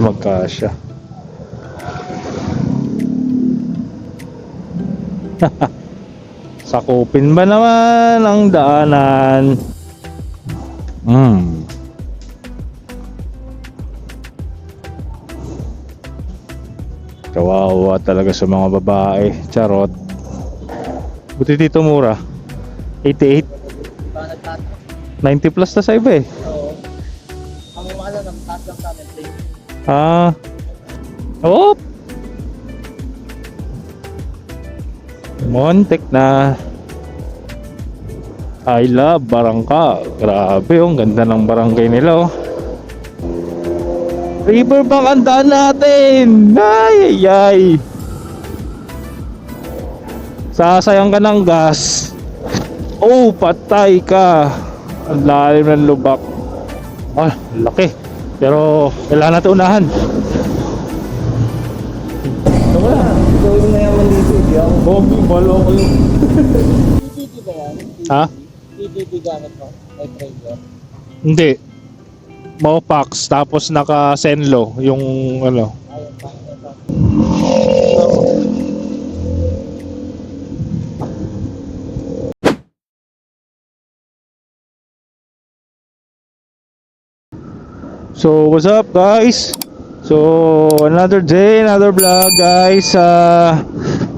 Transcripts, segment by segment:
Magkasya. Sakupin ba naman ang daanan? Kawawa talaga sa mga babae. Charot. Buti dito mura. 88. 90 plus na sa iba eh. Oo. Ang mahal na taas lang sa amin, please. Ah. Oh. Montek na. I love Barangka. Grabe oh, ganda ng barangay nila oh. Riverbank ang daan natin. Ay ay ay. Sasayang ka ng gas. Oh, patay ka. Ang lalim ng lubak. Ah, laki. Pero kailangan natin unahan. Wala. Ikaw yung mayaman dito. Hindi ako. Bogi, balo ko yun. PPP ba yan? Ha? PPP gamit mo? May trailer? Hindi. Mopax tapos naka Senlo yung ano. Ayun pa. So what's up guys? So another day, another vlog guys.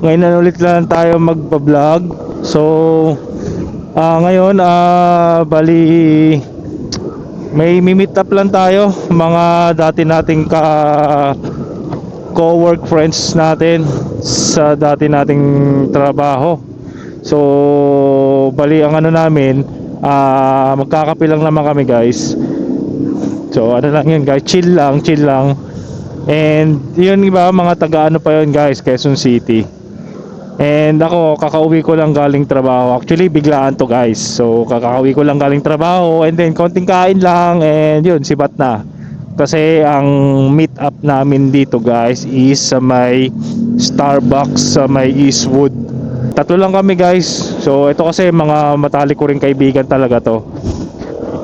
Ngayon na ulit lang tayo magpa-vlog. So ngayon bali may meet up lang tayo mga dati nating co-work friends natin sa dati nating trabaho. So bali ang ano namin, magkakape lang naman kami guys. So ano lang yun guys, chill lang. And yun iba, mga taga ano pa yun guys, Quezon City. And ako, kakauwi ko lang galing trabaho. Actually biglaan to guys. So kakauwi ko lang galing trabaho, and then konting kain lang, and yun, sibat na. Kasi ang meet up namin dito guys is sa may Starbucks sa may Eastwood. Tatlo lang kami guys. So ito kasi mga matalik ko rin kaibigan talaga to.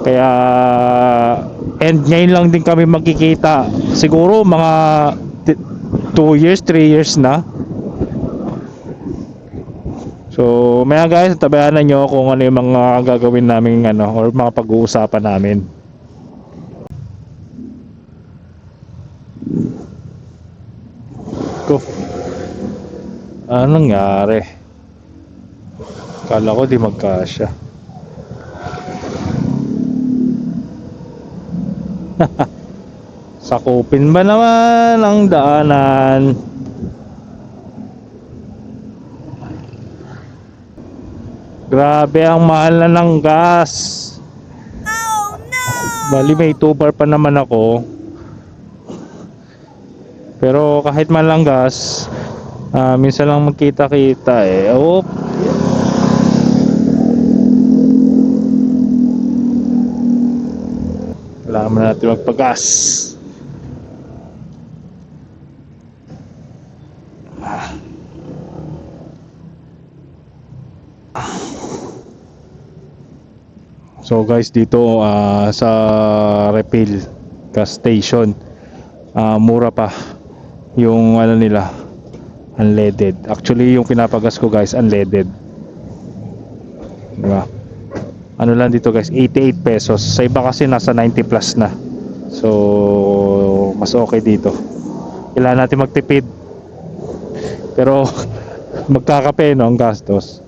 Kaya and ngayon lang din kami magkikita. Siguro mga 2 years, 3 years na. So maya guys, tabayanan nyo kung ano yung mga gagawin namin ano, or mga pag-uusapan namin. Ko. Anong nangyari? Kala ko di magkasya. Sakupin ba naman ang daanan? Grabe ang mahal na ng gas. Oh no! Bali may 2 bar pa naman ako. Pero kahit man lang gas, minsan lang magkita-kita eh. Oh. Kailangan na natin magpagas. So guys, dito sa refill gas station, mura pa yung ano nila, unleaded. Actually yung pinapagas ko guys, unleaded. Diba? Ano lang dito guys, 88 pesos. Sa iba kasi nasa 90 plus na. So mas okay dito. Kailangan natin magtipid. Pero magkakape no ang gastos.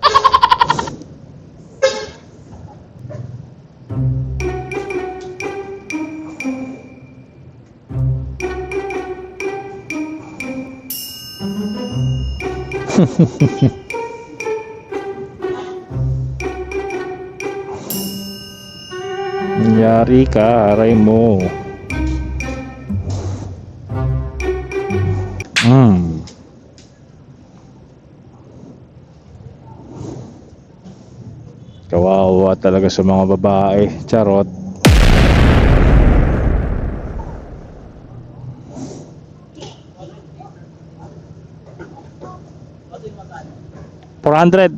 Nangyari ka, aray mo. Kawawa talaga sa mga babae. Charot. $400.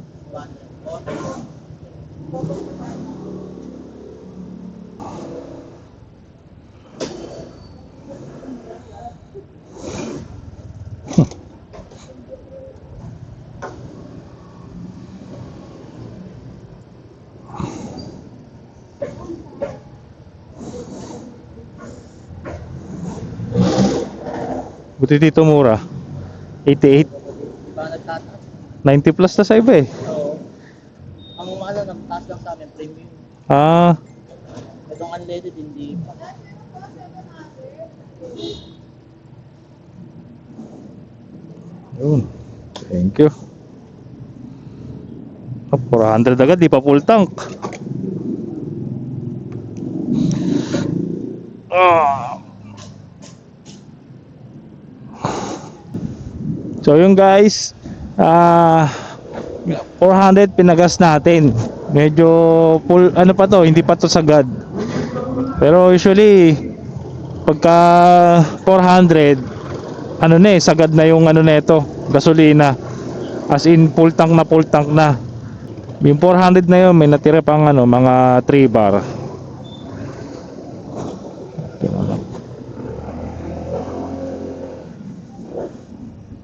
Buti dito mura. 88. Di ba nagtataas? 90 plus na sa iba eh. Oo. Ang ano, nagtaas lang sa amin, premium. Ah, Itong unleaded, hindi pa. yun. Thank you. Oh, 400 agad, di pa full tank. Ah. So yun guys, 400 pinagas natin. Medyo full, ano pa to, hindi pa to sagad. Pero usually pagka 400, ano na eh, sagad na yung ano nito, gasolina. As in full tank na. Yung 400 na yun, may natira pang ano, mga 3 bar.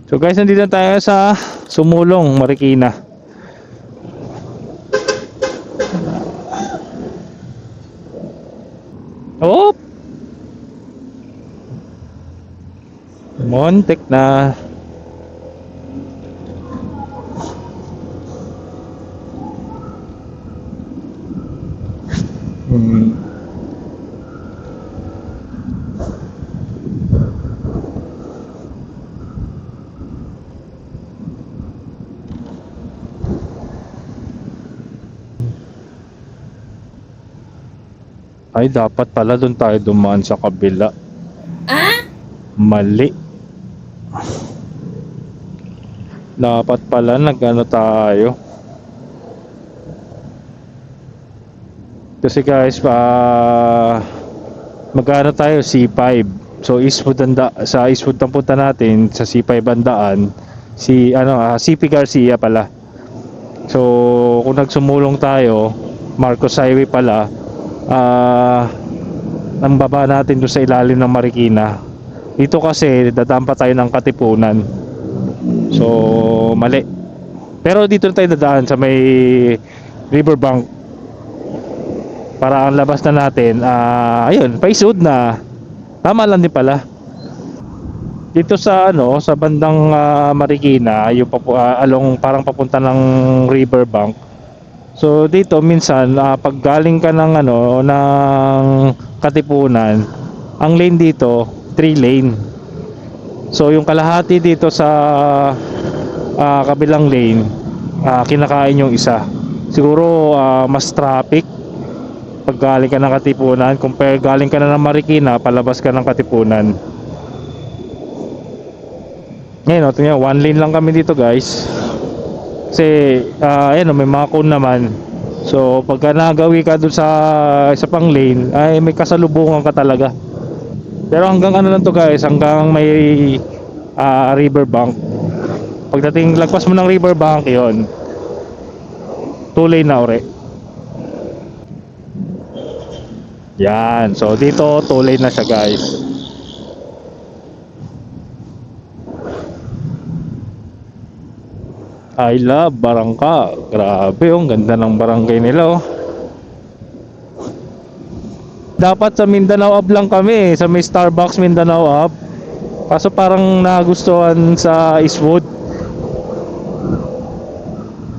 So guys, nandito na tayo sa Sumulong, Marikina. Oh! Montek na. Ay, dapat pala doon tayo dumaan sa kabila. Mali. Dapat pala nag-ano tayo. Kasi guys, magkano tayo? C5. So Eastwood sa Eastwood ang punta natin, sa C5 ang daan. CP Garcia pala. So kung nagsumulong tayo, Marcos Highway pala, ang baba natin doon sa ilalim ng Marikina. Dito kasi dadaan pa tayo ng Katipunan. So mali. Pero dito na tayo dadaan sa may riverbank. Para ang labas na natin, ayun, paisod na. Tama lang din pala. Dito sa ano, sa bandang Marikina, yung along parang papunta ng riverbank. So dito minsan pag galing ka ng ano ng Katipunan, ang lane dito 3 lane. So yung kalahati dito sa kabilang lane, kinakain yung isa. Siguro mas traffic pag galing ka ng Katipunan compare galing ka na ng Marikina, palabas ka ng Katipunan. Ngayon, tingnan, 1 lane lang kami dito guys. Kasi ayan, may mga cone naman. So pagka nagawi ka dun sa isa pang lane, ay may kasalubungan ka talaga. Pero hanggang ano lang to guys, hanggang may riverbank. Pagdating lagpas mo ng riverbank, yon 2 lane na ore. Yan, so dito 2 lane na siya guys. I love Barangka. Grabe, ang ganda ng barangay nila oh. Dapat sa Mindanao Up lang kami, sa may Starbucks Mindanao Up. Kaso parang nagustuhan sa Eastwood.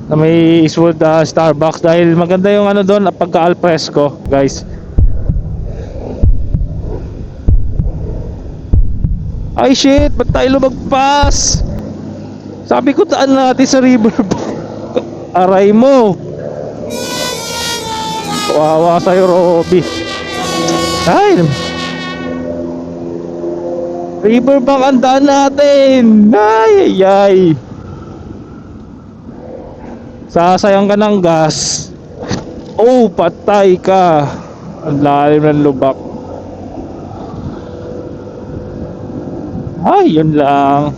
Sa may Eastwood Starbucks dahil maganda yung ano doon, pagka al fresco, guys. Ay shit, ba't tayo lumagpas? Sabi ko daan natin sa riverbank. Aray mo. Kawawa sa'yo, Robby. Ay, riverbank ang daan natin. Ay, ay, ay. Sasayang ka ng gas. Oh, patay ka. Ang lalim ng lubak. Ay, yun lang.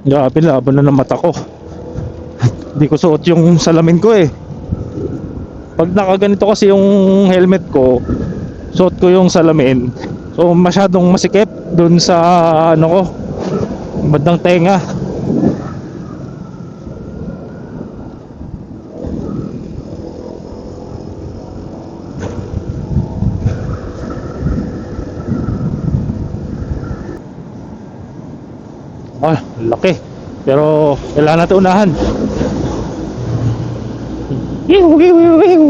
Grabe, laban na ng mata ko. Hindi ko suot yung salamin ko eh. Pag nakaganito kasi yung helmet ko, suot ko yung salamin. So masyadong masikip dun sa ano ko, bandang tenga. Ah, laki. Pero kailangan natin unahan. Yiw, yiw, yiw, yiw.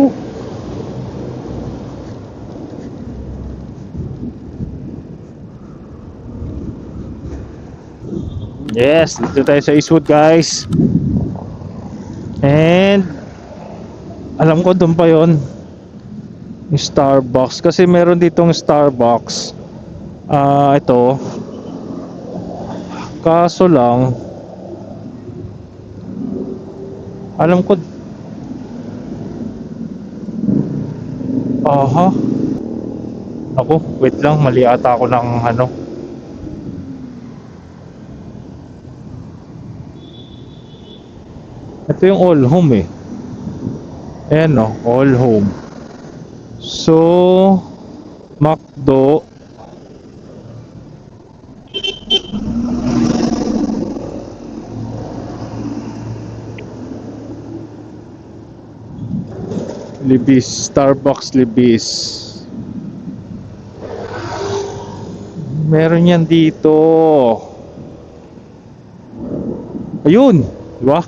Yes, dito tayo sa Eastwood, guys. And alam ko doon pa yon, yung Starbucks, kasi meron ditong Starbucks. Ito. Kaso lang, alam ko. Aha. Ako, wait lang, mali ata ako ng ano. Ito yung all home eh. Ayan no, all home. So, McDo. Libis, Starbucks Libis. Meron yan dito. Ayun, di ba?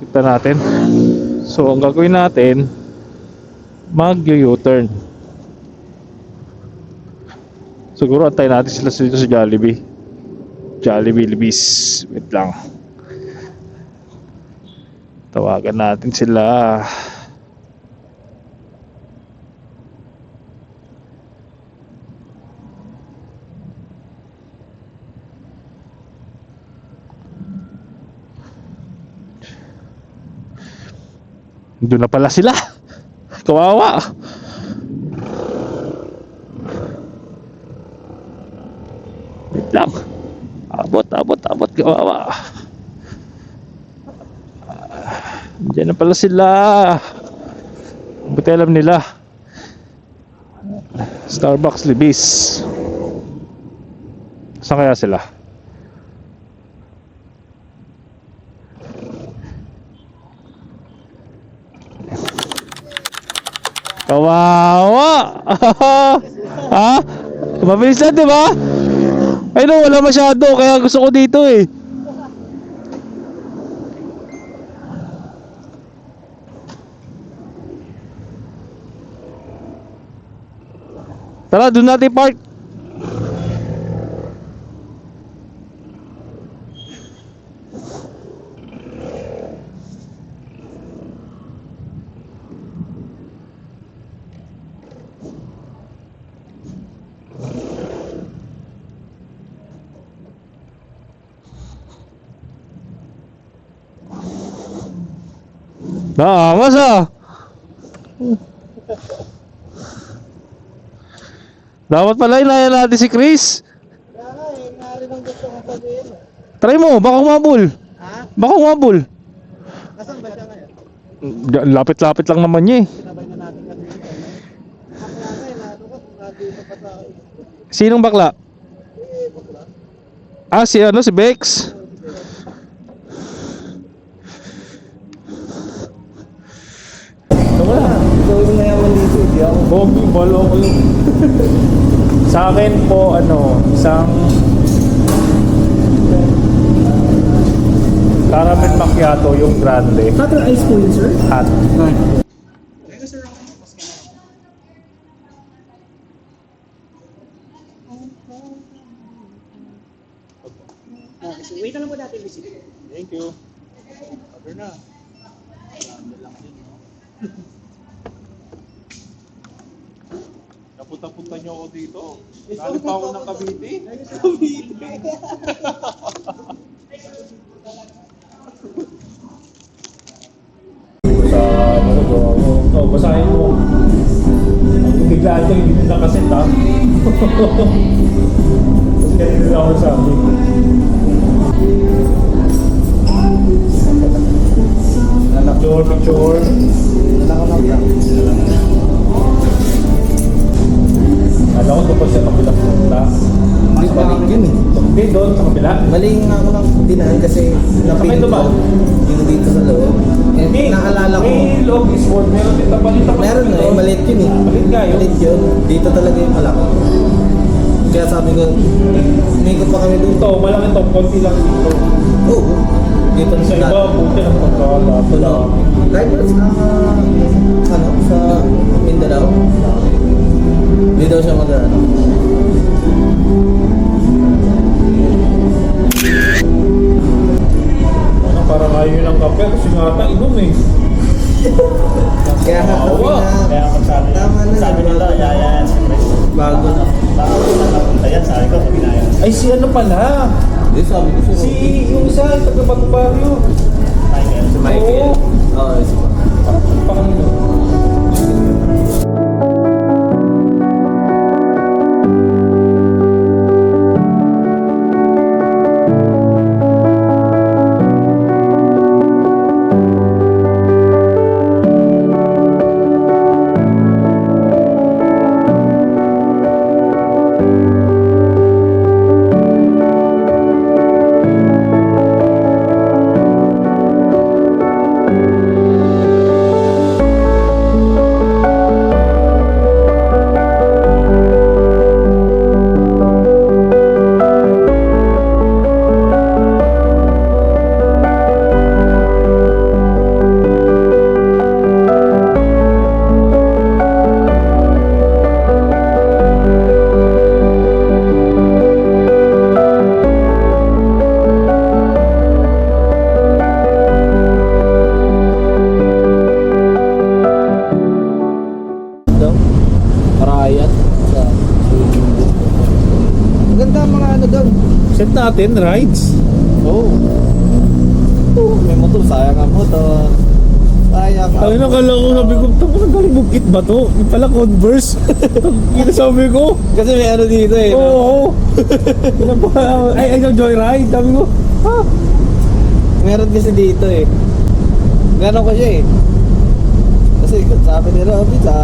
Kita natin. So, ang gagawin natin, mag-U-turn. Siguro antayin natin sila dito sa Jollibee. Jollibee Libis. Wait lang. Tawagan natin sila. Doon na pala sila. Kawawa. Wait lang. Abot. Kawawa. Diyan na pala sila. Buti alam nila. Starbucks Libis. Saan kaya sila? Kawawa. Ha? Mabilis na, di ba? Ay no, wala masyado, kaya gusto ko dito eh. Tara, doon natin park. Naamas ah. Dapat pala inayan natin si Chris. Kaya nga eh, nari ng gusto kong sabihin eh. Try mo, baka umabol. Ha? Baka umabol. Nasaan ba siya ngayon? Lapit-lapit lang naman niya eh. Sinabay na natin kasi ito. Bakla nga eh, nado ko, nandito pa sa akin. Sinong bakla? Bakla. Ah, si ano, si Bex. Wala. Ikaw yung mayaman dito, hindi ako. Bobby, balo ko yun. Sa akin po, ano, isang caramel macchiato, yung grande. Cutter ice po yun, sir? Hot. Wait na lang po natin, Lucy. Thank you. Order na. Napunta-punta niyo ako dito. Galing pa ako ng Cavite. Sa ano ko, ito, basahin mo. Ang biglaan ko yung hindi nakaset ha. Tapos ganito na ako sabi. Picture. Naka mga black. Alam ko doon sa kabilang punta. Mas mali yun eh. Hindi, doon sa kabila. Mali nga ako ng dinaan kasi Sakay dumaan? yung dito sa loob. Eh, naalala ko. May log is world. Meron din tapalit. Meron na eh, maliit yun eh. Maliit nga yun. Maliit yun. Dito talaga yung malaki. Kaya sabi ko, umikot pa kami doon. Ito, malaki to. Konti lang dito. Oo. Dito na Sa sa iba, buti ng pagkakala. Wala. Libraries na ano, sa Mindanao. Hindi daw siya mag-ano. Ano, parang ayaw ng kape kasi nga ata inom eh. Kaya nga kami Awa. na, Kaya magsabi, tama na sabi nila, yaya yan si Chris. bago na. Baka napunta yan, sabi ko, sabi na yan. Ay, si ano pala? Hindi, sabi ko Si yung isa, taga-Bato Barrio. Michael. Si Michael. Oo, si Michael. Parang pangalan. Parayat sa maganda ang mga ano doon. Set natin, rides. Oo. May motor, sayang ang motor. Sayang ang Ay, nakala ko, sabi ko, tapos galing bukit ba to? Yung pala Converse. Sabi ko, Kasi may ano dito eh. oo. Ay, joyride. Sabi ko, ha? Meron kasi dito eh. Gano'n ko siya eh. Kasi sabi ni Robby sa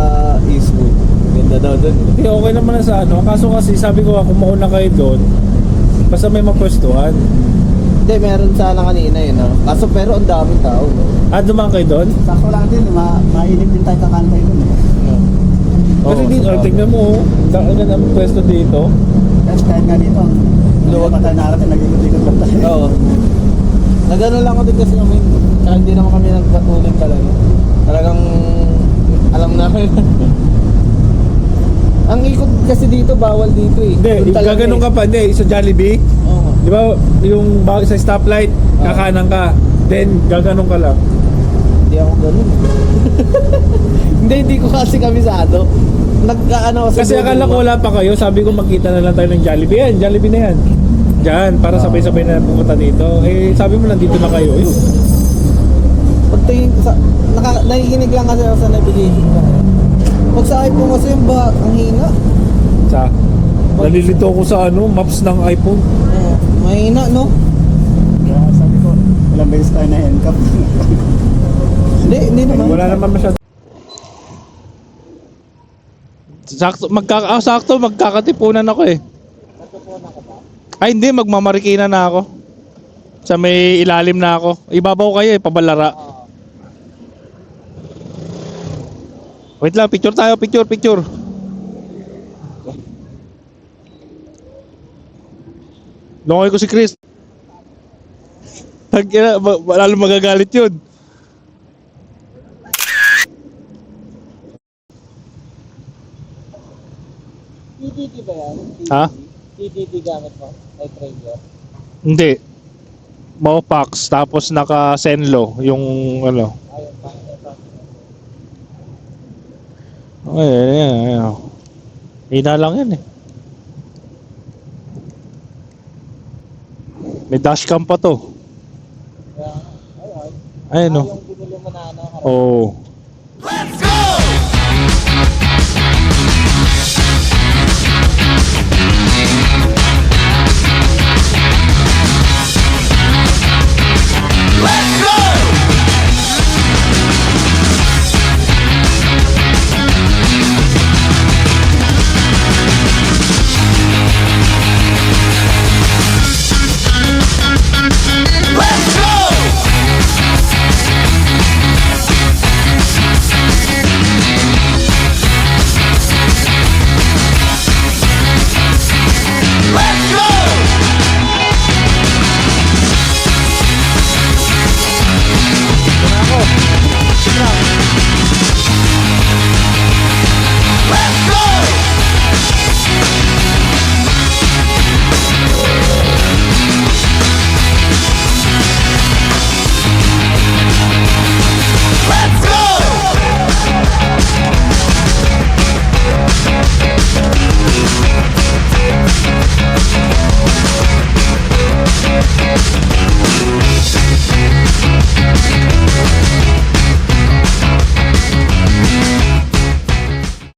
Eastwood. Ganda daw doon. Hindi, okay naman na sa ano. Kaso kasi sabi ko, kung mauna kayo doon, basta may mapwestuhan. Hindi, meron sana kanina eh, no? Kaso pero ang daming tao, no? Dumaan kayo doon? Sakto lang din, mainit din tayo kakantay dun. Kasi Oo, dito, sa- tignan mo, daan na ang pwesto dito. Kahit nga dito, Luwag. luwag pa tayo narating, nag-ikot-ikot lang tayo. Oo. Nagano lang ako din kasi kami, tsaka hindi naman kami nagpatuloy talaga. Talagang alam namin. Ang ikot kasi dito, bawal dito eh. Hindi, Doon talaga gaganon eh. ka pa. Hindi, sa Jollibee. Oo. Di ba, yung sa stoplight, kakanan ka. Then, gaganon ka lang. Hindi ako ganun. hindi ko kasi kabisado. Nagkaano Kasi akala ko wala pa kayo. Sabi ko, magkita na lang tayo ng Jollibee. Yan, Jollibee na yan. Diyan, para sabay-sabay na pumunta dito. Eh, sabi mo, nandito na kayo. Ayun. Pagtingin ko sa... nakikinig lang kasi ako sa navigation ko. Pag sa iPhone kasi yung ang hina. Sa, nalilito ko sa ano, maps ng iPhone. Mahina, no? Kaya sabi ko, ilang beses tayo na handcuff. Hindi naman. Wala naman masyado. Sakto, magkakatipunan ako eh. Ay hindi, magmamarikina na ako. Sa may ilalim na ako. Ibabaw kayo eh, pabalara. Wait lang, picture tayo, picture. Lungay ko si Chris. Lalo magagalit yun. TTT ba yan? Ha? TTT gamit mo? Ay, Trainer? Hindi. Mopax, tapos naka Senlo, yung ano. Ayun pa. Ay. Hina lang yan eh. May dashcam pa to. Kaya, ayun. Ayun oh. Yung binili mo na ano, Oo.